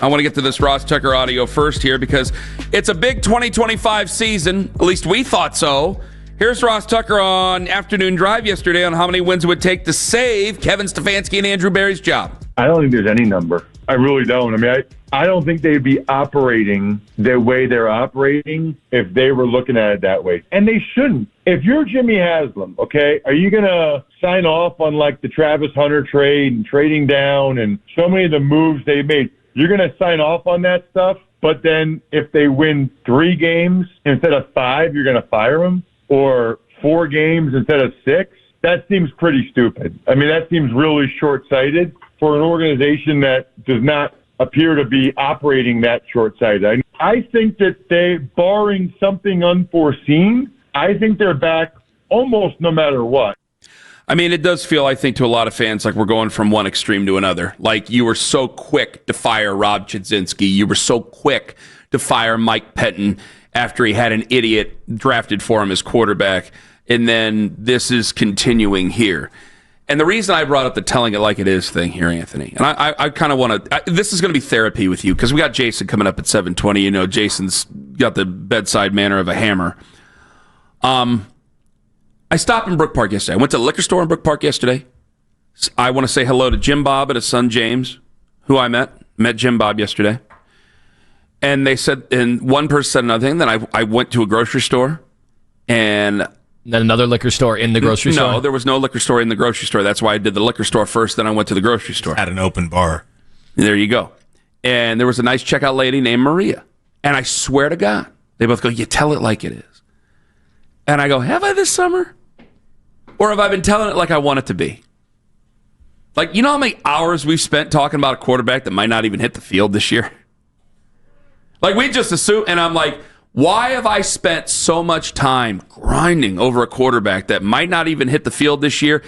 I want to get to this Ross Tucker audio first here because it's a big 2025 season. At least we thought so. Here's Ross Tucker on Afternoon Drive yesterday on how many wins it would take to save Kevin Stefanski and Andrew Berry's job. I don't think there's any number. I really don't. I mean, I don't think they'd be operating the way they're operating if they were looking at it that way. And they shouldn't. If you're Jimmy Haslam, okay, are you going to sign off on like the Travis Hunter trade and trading down and so many of the moves they made? You're going to sign off on that stuff, but then if they win 3 games instead of 5, you're going to fire them? Or 4 games instead of 6? That seems pretty stupid. I mean, that seems really short-sighted for an organization that does not appear to be operating that short-sighted. I think that they, barring something unforeseen, I think they're back almost no matter what. I mean, it does feel, I think, to a lot of fans like we're going from one extreme to another. Like you were so quick to fire Rob Chudzinski. You were so quick to fire Mike Pettin after he had an idiot drafted for him as quarterback. And then this is continuing here. And the reason I brought up the telling it like it is thing here, Anthony, and I kind of want to, this is going to be therapy with you because we got Jason coming up at 7:20. You know, Jason's got the bedside manner of a hammer. I stopped in Brook Park yesterday. I went to the liquor store in Brook Park yesterday. I want to say hello to Jim Bob and his son James, who I met Jim Bob yesterday. And they said, and one person said another thing. Then I went to a grocery store and then another liquor store in the grocery store? No, there was no liquor store in the grocery store. That's why I did the liquor store first, then I went to the grocery store. At an open bar. There you go. And there was a nice checkout lady named Maria. And I swear to God, they both go, you tell it like it is. And I go, have I this summer? Or have I been telling it like I want it to be? Like, you know how many hours we've spent talking about a quarterback that might not even hit the field this year? Like, we just assume, and I'm like, why have I spent so much time grinding over a quarterback that might not even hit the field this year?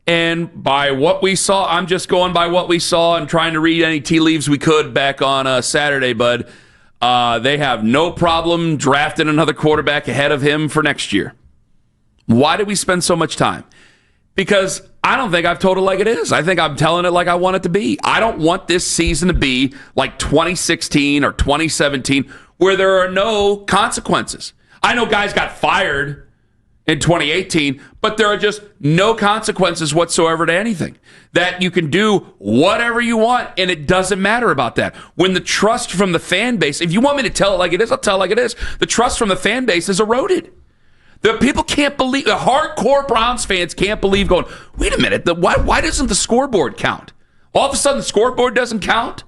And by what we saw, I'm just going by what we saw and trying to read any tea leaves we could back on Saturday, bud. They have no problem drafting another quarterback ahead of him for next year. Why did we spend so much time? Because I don't think I've told it like it is. I think I'm telling it like I want it to be. I don't want this season to be like 2016 or 2017 where there are no consequences. I know guys got fired in 2018, but there are just no consequences whatsoever to anything. That you can do whatever you want, and it doesn't matter about that. When the trust from the fan base, if you want me to tell it like it is, I'll tell it like it is. The trust from the fan base is eroded. The people can't believe, the hardcore Browns fans can't believe going, wait a minute, why doesn't the scoreboard count? All of a sudden the scoreboard doesn't count?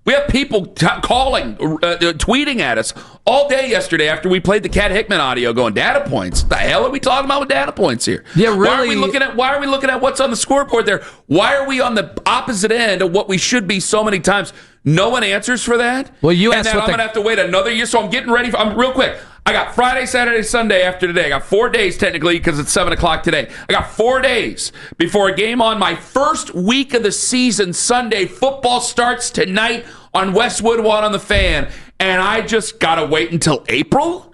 We have people calling, tweeting at us all day yesterday after we played the Cat Hickman audio going, data points. The hell are we talking about with data points here? Yeah, really. Why are we looking at what's on the scoreboard there? Why are we on the opposite end of what we should be so many times? No one answers for that. Well, you asked, and then I'm going to have to wait another year, so I'm getting ready. Real quick. I got Friday, Saturday, Sunday after today. I got 4 days technically because it's 7 o'clock today. I got 4 days before a game on my first week of the season. Sunday football starts tonight on Westwood One on the Fan, and I just got to wait until April?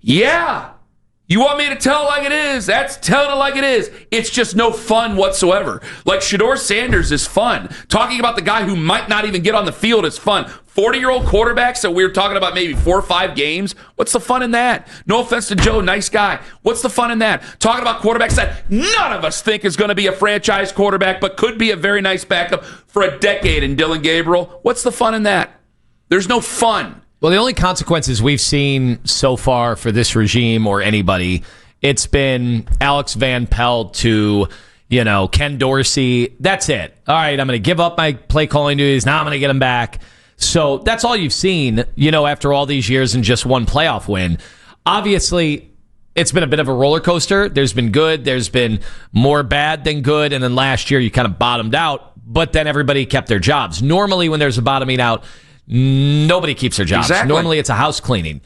Yeah. You want me to tell it like it is? That's telling it like it is. It's just no fun whatsoever. Like Shedeur Sanders is fun. Talking about the guy who might not even get on the field is fun. 40-year-old quarterbacks that we were talking about maybe 4 or 5 games. What's the fun in that? No offense to Joe, nice guy. What's the fun in that? Talking about quarterbacks that none of us think is going to be a franchise quarterback but could be a very nice backup for a decade in Dylan Gabriel. What's the fun in that? There's no fun. Well, the only consequences we've seen so far for this regime or anybody, it's been Alex Van Pelt to, Ken Dorsey. That's it. All right, I'm going to give up my play calling duties. Now I'm going to get him back. So that's all you've seen, after all these years and just one playoff win. Obviously, it's been a bit of a roller coaster. There's been good. There's been more bad than good. And then last year, you kind of bottomed out. But then everybody kept their jobs. Normally, when there's a bottoming out, nobody keeps their jobs. Exactly. Normally, it's a house cleaning.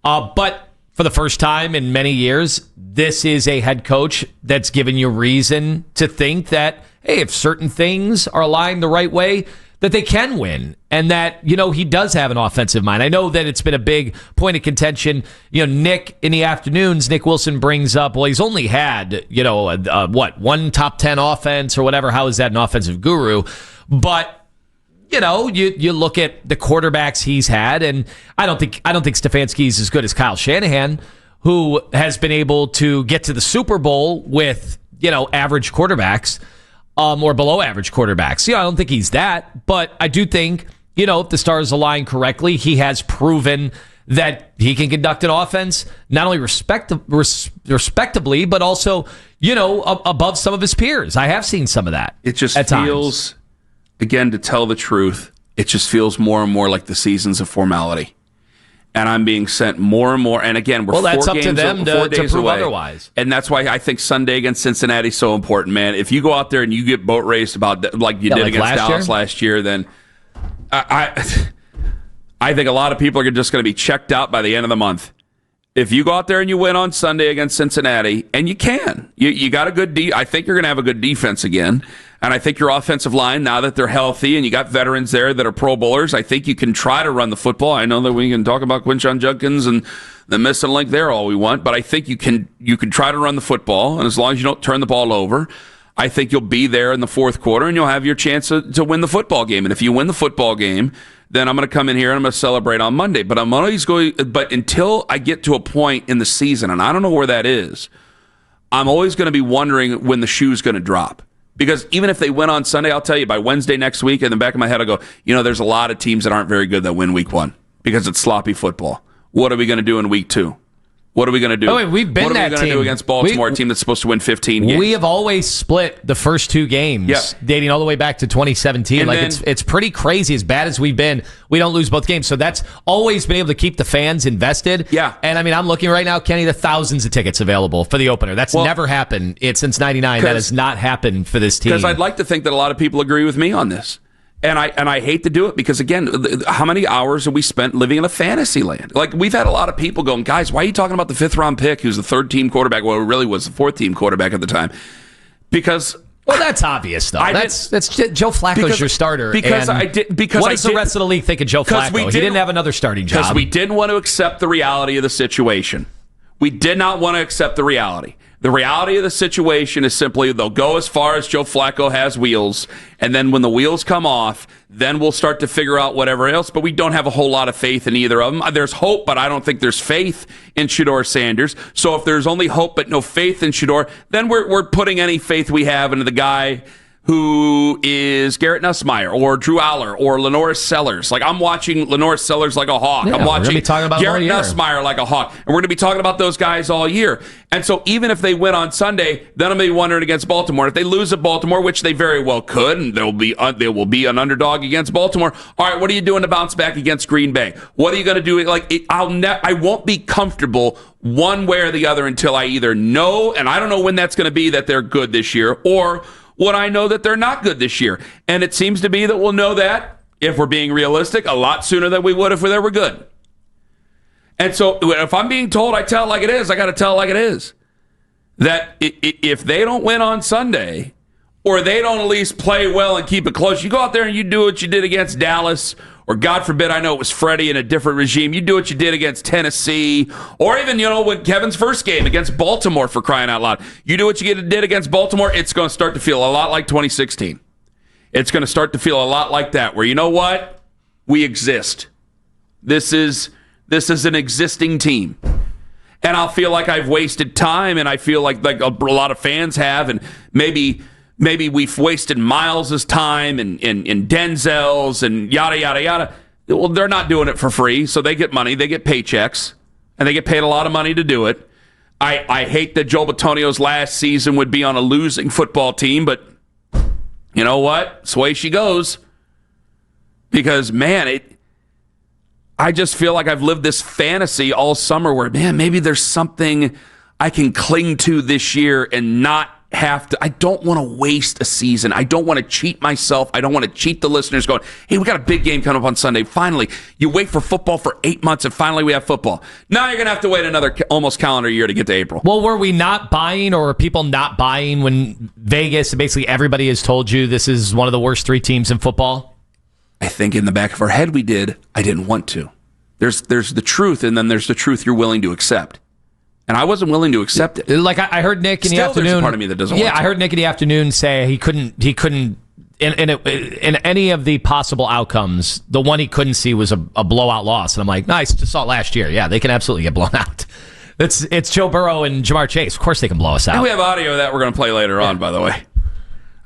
But for the first time in many years, this is a head coach that's given you reason to think that, hey, if certain things are aligned the right way, that they can win, and that, he does have an offensive mind. I know that it's been a big point of contention. Nick, in the afternoons, Nick Wilson brings up, well, he's only had, one top 10 offense or whatever. How is that an offensive guru? But you look at the quarterbacks he's had, and I don't think Stefanski is as good as Kyle Shanahan, who has been able to get to the Super Bowl with average quarterbacks or below average quarterbacks. I don't think he's that, but I do think if the stars align correctly, he has proven that he can conduct an offense not only respectably, but also above some of his peers. I have seen some of that. It just feels, again, to tell the truth, it just feels more and more like the season's a formality. And I'm being sent more and more. And again, we're that's 4 up games, to them 4 to days prove away. Otherwise. And that's why I think Sunday against Cincinnati is so important, man. If you go out there and you get boat raced about like you did against Dallas last year, then I think a lot of people are just going to be checked out by the end of the month. If you go out there and you win on Sunday against Cincinnati, and you can, you got a good I think you're going to have a good defense again. And I think your offensive line, now that they're healthy and you got veterans there that are Pro Bowlers, I think you can try to run the football. I know that we can talk about Quinshon Judkins and the missing link there all we want, but I think you can try to run the football, and as long as you don't turn the ball over, I think you'll be there in the fourth quarter and you'll have your chance to win the football game. And if you win the football game, then I'm going to come in here and I'm going to celebrate on Monday. But I'm always going. But until I get to a point in the season, and I don't know where that is, I'm always going to be wondering when the shoe's going to drop. Because even if they win on Sunday, I'll tell you, by Wednesday next week, in the back of my head, I'll go, there's a lot of teams that aren't very good that win week 1 because it's sloppy football. What are we going to do in week 2? What are we going to do? Oh, wait, we've been what are we going to do against Baltimore, a team that's supposed to win 15 games? We have always split the first 2 games, dating all the way back to 2017. And it's pretty crazy. As bad as we've been, we don't lose both games. So that's always been able to keep the fans invested. Yeah. And I'm looking right now, Kenny, the thousands of tickets available for the opener. That's never happened. Since '99. That has not happened for this team. Because I'd like to think that a lot of people agree with me on this. And I hate to do it because, again, how many hours have we spent living in a fantasy land? Like, we've had a lot of people going, guys, why are you talking about the 5th-round pick who's the 3rd-team quarterback? Well, it really was the 4th-team quarterback at the time. Because... Well, that's obvious, though. That's Joe Flacco's your starter. Because what does the rest of the league think of Joe Flacco? He didn't have another starting job. Because we didn't want to accept the reality of the situation. We did not want to accept the reality. The reality of the situation is simply they'll go as far as Joe Flacco has wheels, and then when the wheels come off, then we'll start to figure out whatever else, but we don't have a whole lot of faith in either of them. There's hope, but I don't think there's faith in Shedeur Sanders. So if there's only hope but no faith in Shedeur, then we're putting any faith we have into the guy who is Garrett Nussmeier or Drew Aller or Lenoris Sellers. Like, I'm watching Lenoris Sellers like a hawk. I'm watching Garrett Nussmeier like a hawk. And we're going to be talking about those guys all year. And so even if they win on Sunday, then I'm going to be wondering against Baltimore. If they lose at Baltimore, which they very well could, and they will be an underdog against Baltimore, all right, what are you doing to bounce back against Green Bay? What are you going to do? I won't be comfortable one way or the other until I either know, and I don't know when that's going to be, that they're good this year, or when I know that they're not good this year. And it seems to be that we'll know that, if we're being realistic, a lot sooner than we would if they were good. And so if I'm being told I tell it like it is, I got to tell it like it is. That if they don't win on Sunday, or they don't at least play well and keep it close, you go out there and you do what you did against Dallas, or God forbid, I know it was Freddie in a different regime, you do what you did against Tennessee, or even, when Kevin's first game against Baltimore, for crying out loud. You do what you did against Baltimore, it's going to start to feel a lot like 2016. It's going to start to feel a lot like that, where, you know what? We exist. This is an existing team. And I'll feel like I've wasted time, and I feel like a lot of fans have, and maybe we've wasted Miles' time and Denzel's and yada, yada, yada. Well, they're not doing it for free, so they get money. They get paychecks, and they get paid a lot of money to do it. I hate that Joe Bitonio's last season would be on a losing football team, but you know what? It's the way she goes. Because, man, I just feel like I've lived this fantasy all summer where, man, maybe there's something I can cling to this year and not have to. I don't want to waste a season. I don't want to cheat myself. I don't want to cheat the listeners going, hey, we got a big game coming up on Sunday. Finally, you wait for football for 8 months, and finally we have football. Now you're going to have to wait another almost calendar year to get to April. Well, were we not buying, or are people not buying when Vegas, basically everybody has told you this is one of the worst 3 teams in football? I think in the back of our head we did. I didn't want to. There's the truth, and then there's the truth you're willing to accept. And I wasn't willing to accept it. Like I heard Nick in the afternoon. There's a part of me that doesn't want to. I heard Nick in the afternoon say he couldn't in any of the possible outcomes, the one he couldn't see was a blowout loss. And I'm like, nice, just saw it last year. Yeah, they can absolutely get blown out. It's Joe Burrow and Jamar Chase. Of course they can blow us out. And we have audio of that we're going to play later on, by the way.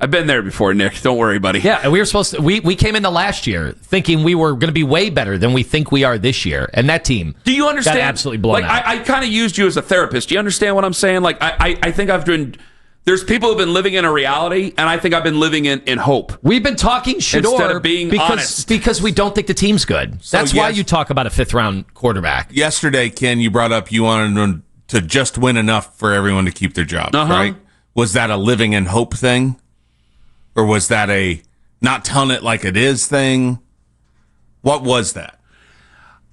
I've been there before, Nick. Don't worry, buddy. Yeah, and we were supposed to. We came into last year thinking we were going to be way better than we think we are this year, and that team. Do you understand? Got absolutely blown out. I kind of used you as a therapist. Do you understand what I'm saying? Like I think I've been. There's people who've been living in a reality, and I think I've been living in hope. We've been talking Shedeur instead of being honest because we don't think the team's good. That's why you talk about a 5th round quarterback. Yesterday, Ken, you brought up you wanted to just win enough for everyone to keep their jobs, right? Was that a living in hope thing? Or was that a not telling it like it is thing? What was that?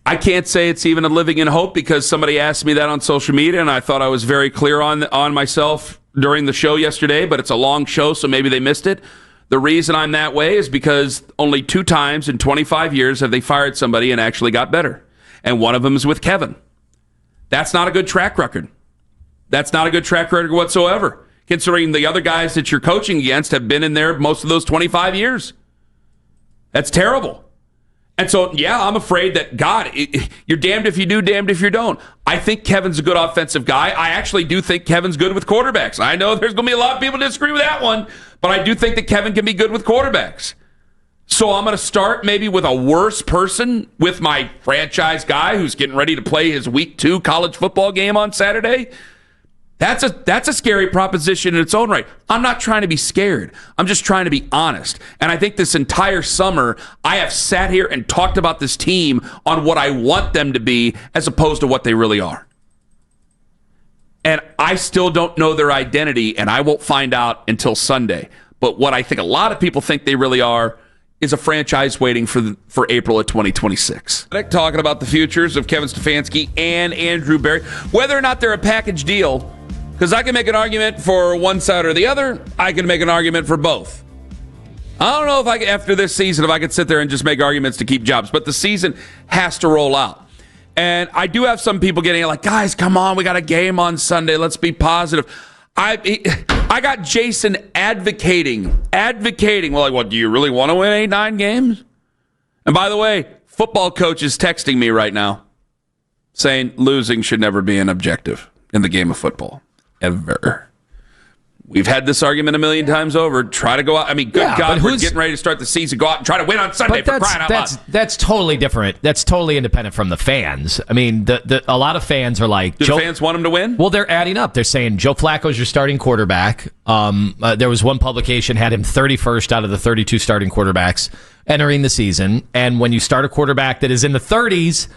I can't say it's even a living in hope because somebody asked me that on social media, and I thought I was very clear on myself during the show yesterday, but it's a long show, so maybe they missed it. The reason I'm that way is because only 2 times in 25 years have they fired somebody and actually got better. And one of them is with Kevin. That's not a good track record. That's not a good track record whatsoever, considering the other guys that you're coaching against have been in there most of those 25 years. That's terrible. And so, yeah, I'm afraid that, God, you're damned if you do, damned if you don't. I think Kevin's a good offensive guy. I actually do think Kevin's good with quarterbacks. I know there's going to be a lot of people disagree with that one, but I do think that Kevin can be good with quarterbacks. So I'm going to start maybe with a worse person, with my franchise guy who's getting ready to play his week 2 college football game on Saturday. That's a scary proposition in its own right. I'm not trying to be scared. I'm just trying to be honest. And I think this entire summer, I have sat here and talked about this team on what I want them to be as opposed to what they really are. And I still don't know their identity, and I won't find out until Sunday. But what I think a lot of people think they really are is a franchise waiting for April of 2026. Talking about the futures of Kevin Stefanski and Andrew Berry, whether or not they're a package deal. Because I can make an argument for one side or the other. I can make an argument for both. I don't know if after this season, if I could sit there and just make arguments to keep jobs. But the season has to roll out. And I do have some people getting like, guys, come on, we got a game on Sunday. Let's be positive. I got Jason advocating. Well, what, do you really want to win 8-9 games? And by the way, football coach is texting me right now saying losing should never be an objective in the game of football. Ever. We've had this argument a million times over. Try to go out. I mean, good God, we're getting ready to start the season. Go out and try to win on Sunday for crying out loud. That's totally different. That's totally independent from the fans. I mean, a lot of fans are like... Do the fans want him to win? Well, they're adding up. They're saying Joe Flacco's your starting quarterback. There was one publication had him 31st out of the 32 starting quarterbacks entering the season. And when you start a quarterback that is in the 30s...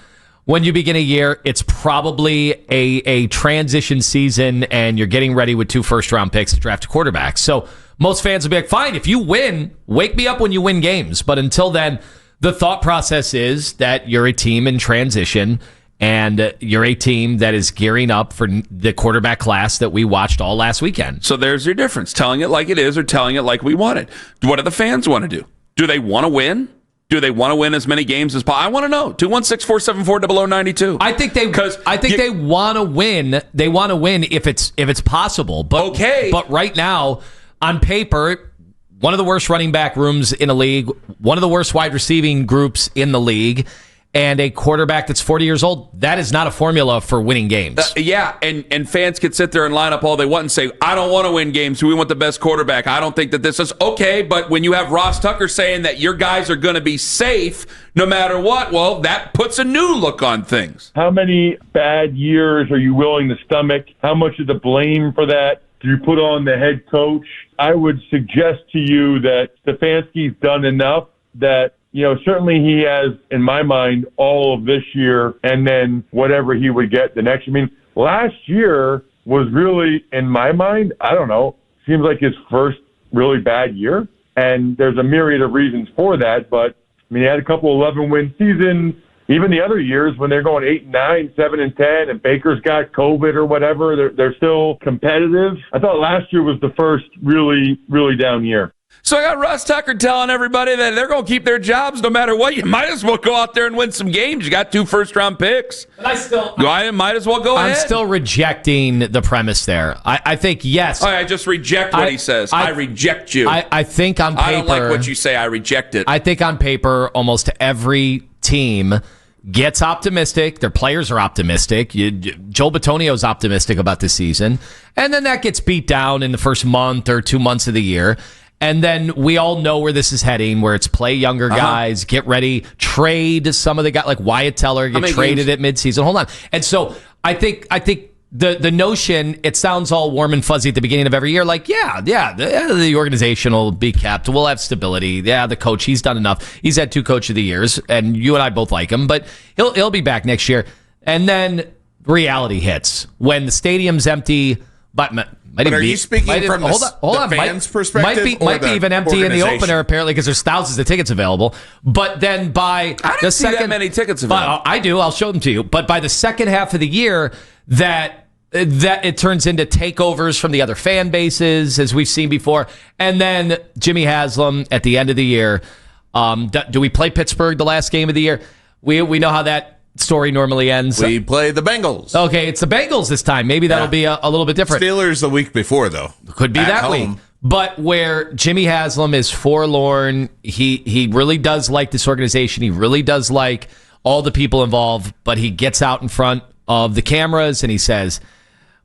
When you begin a year, it's probably a transition season, and you're getting ready with 2 first-round picks to draft a quarterback. So most fans will be like, fine, if you win, wake me up when you win games. But until then, the thought process is that you're a team in transition, and you're a team that is gearing up for the quarterback class that we watched all last weekend. So there's your difference, telling it like it is or telling it like we want it. What do the fans want to do? Do they want to win? Do they want to win as many games as possible? I want to know. 216-474-0092. I think they want to win. They want to win if it's possible. But okay. But right now, on paper, one of the worst running back rooms in the league, one of the worst wide receiving groups in the league, and a quarterback that's 40 years old, that is not a formula for winning games. And fans can sit there and line up all they want and say, I don't want to win games. We want the best quarterback. I don't think that this is okay. But when you have Ross Tucker saying that your guys are going to be safe no matter what, well, that puts a new look on things. How many bad years are you willing to stomach? How much of the blame for that do you put on the head coach? I would suggest to you that Stefanski's done enough that, you know, certainly he has, in my mind, all of this year and then whatever he would get the next. I mean, last year was really, in my mind, I don't know, seems like his first really bad year. And there's a myriad of reasons for that. But, I mean, he had a couple 11-win seasons. Even the other years when they're going 8-9, 7-10, and Baker's got COVID or whatever, they're still competitive. I thought last year was the first really, really down year. So I got Russ Tucker telling everybody that they're going to keep their jobs no matter what. You might as well go out there and win some games. You got 2 first-round picks. But I might as well go ahead. I'm still rejecting the premise there. I think, yes. I just reject what he says. I reject you. I think on paper. I don't like what you say. I reject it. I think on paper, almost every team gets optimistic. Their players are optimistic. Joel Bitonio's optimistic about this season. And then that gets beat down in the first month or 2 months of the year. And then we all know where this is heading, where it's play younger guys, get ready, trade some of the guys, like Wyatt Teller, get traded at midseason. Hold on. And so I think the notion, it sounds all warm and fuzzy at the beginning of every year, like, the organization will be kept. We'll have stability. Yeah, the coach, he's done enough. He's had 2 coach of the years, and you and I both like him, but he'll be back next year. And then reality hits when the stadium's empty, but are you speaking from the fans' perspective? Might be even empty in the opener, apparently, because there's thousands of tickets available. But then by I didn't see that many tickets available. I do. I'll show them to you. But by the second half of the year, that it turns into takeovers from the other fan bases, as we've seen before. And then Jimmy Haslam at the end of the year. Do we play Pittsburgh the last game of the year? We know how that story normally ends. We play the Bengals. Okay, it's the Bengals this time. Maybe that'll be a little bit different. Steelers the week before, though. Could be that week. But where Jimmy Haslam is forlorn, he really does like this organization. He really does like all the people involved, but he gets out in front of the cameras and he says,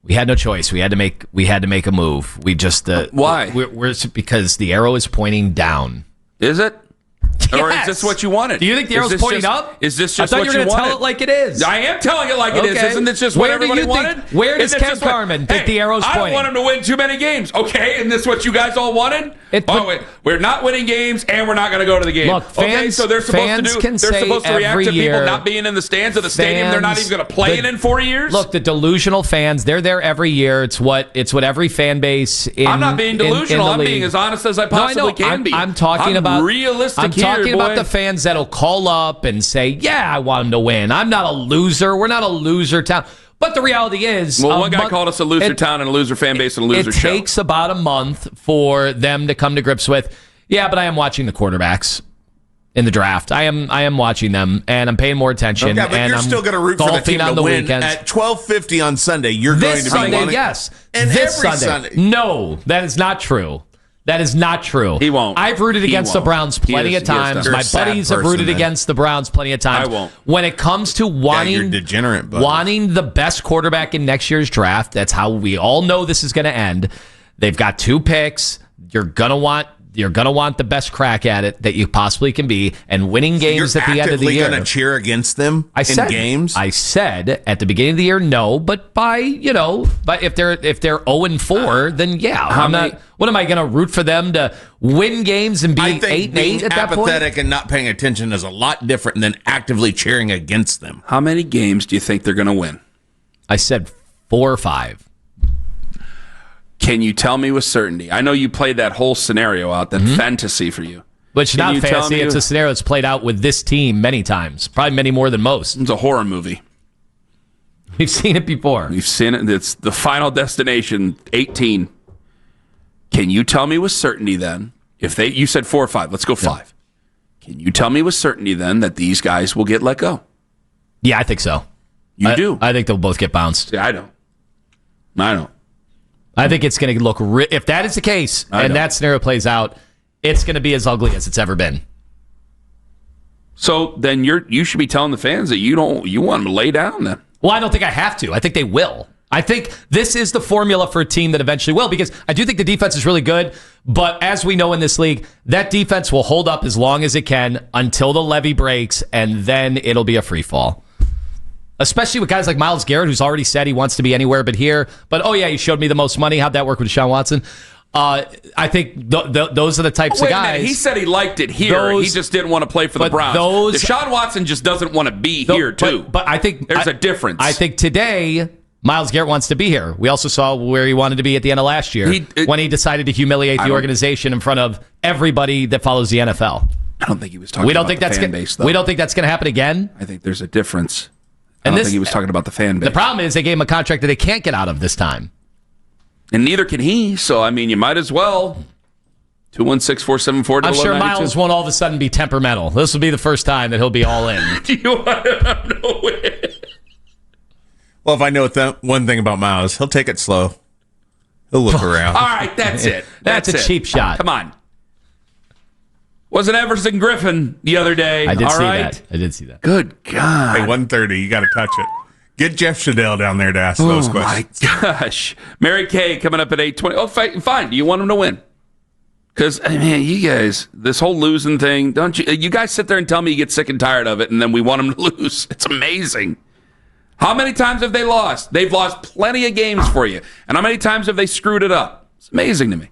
"We had no choice. We had to make a move. We just why? We're because the arrow is pointing down." Is it? Yes. Or is this what you wanted? Do you think the arrow's pointing up? Is this just I what thought you were wanted? Tell it like it is. I am telling it like it is. Isn't this just what everybody wanted? Where does Ken Carman think the arrow's pointing? I don't want him to win too many games. Okay, and this is what you guys all wanted? We're not winning games, and we're not going to go to the game. Look, fans, so they're supposed to react to people not being in the stands of the stadium they're not even going to play in 4 years? Look, the delusional fans, they're there every year. It's what every fan base in I'm not being delusional. I'm being as honest as I possibly can be. I'm talking about realistic. I'm talking about the fans that'll call up and say, "Yeah, I want them to win. I'm not a loser. We're not a loser town." But the reality is, one guy called us a loser town and a loser fan base and a loser show. It takes about a month for them to come to grips with, yeah, but I am watching the quarterbacks in the draft. I am watching them, and I'm paying more attention. Okay, but you're still going to root for the team to win at 12:50 on Sunday. You're going to be Sunday, yes. And this every Sunday. Sunday. No, that is not true. That is not true. He won't. I've rooted against the Browns plenty of times. My buddies have rooted against the Browns plenty of times. I won't. When it comes to wanting the best quarterback in next year's draft, that's how we all know this is going to end. They've got 2 picks. You're gonna want the best crack at it that you possibly can be, and winning games at the end of the year. You're going to cheer against them in games? I said at the beginning of the year, no, but but if they're 0-4, then yeah, what am I going to root for them to win games and be 8-8 at that point? Apathetic and not paying attention is a lot different than actively cheering against them. How many games do you think they're going to win? I said 4 or 5. Can you tell me with certainty? I know you played that whole scenario out, that fantasy for you. Which not fantasy, it's a scenario that's played out with this team many times, probably many more than most. It's a horror movie. We've seen it before. We've seen it. It's the Final Destination 18. Can you tell me with certainty then, you said 4 or 5, let's go 5. Yeah. Can you tell me with certainty then that these guys will get let go? Yeah, I think so. You do? I think they'll both get bounced. Yeah, I don't. I think it's going to look, if that is the case, that scenario plays out, it's going to be as ugly as it's ever been. So then you should be telling the fans that you want them to lay down then. Well, I don't think I have to. I think they will. I think this is the formula for a team that eventually will, because I do think the defense is really good, but as we know in this league, that defense will hold up as long as it can until the levee breaks, and then it'll be a free fall. Especially with guys like Myles Garrett, who's already said he wants to be anywhere but here. But, you showed me the most money. How'd that work with Deshaun Watson? I think those are the types of guys. He said he liked it here. He just didn't want to play for the Browns. Deshaun Watson just doesn't want to be here, too. But I think there's a difference. I think today, Myles Garrett wants to be here. We also saw where he wanted to be at the end of last year when he decided to humiliate the organization in front of everybody that follows the NFL. I don't think he was talking about the fan base, though. We don't think that's going to happen again? I think there's a difference. I don't think he was talking about the fan base. The problem is they gave him a contract that they can't get out of this time. And neither can he. So, you might as well 216-474. I'm sure Miles won't all of a sudden be temperamental. This will be the first time that he'll be all in. Do you want to know it? Well, if I know one thing about Miles, he'll take it slow. He'll look around. All right, that's it. That's a cheap shot. Come on. Wasn't Everson Griffin the other day? I did all see right? that. I did see that. Good God. Hey, 1:30, you got to touch it. Get Jeff Shadell down there to ask those questions. Oh, my gosh. Mary Kay coming up at 8:20. Oh, fine. Do you want him to win? Because, man, you guys, this whole losing thing, don't you? You guys sit there and tell me you get sick and tired of it, and then we want them to lose. It's amazing. How many times have they lost? They've lost plenty of games for you. And how many times have they screwed it up? It's amazing to me.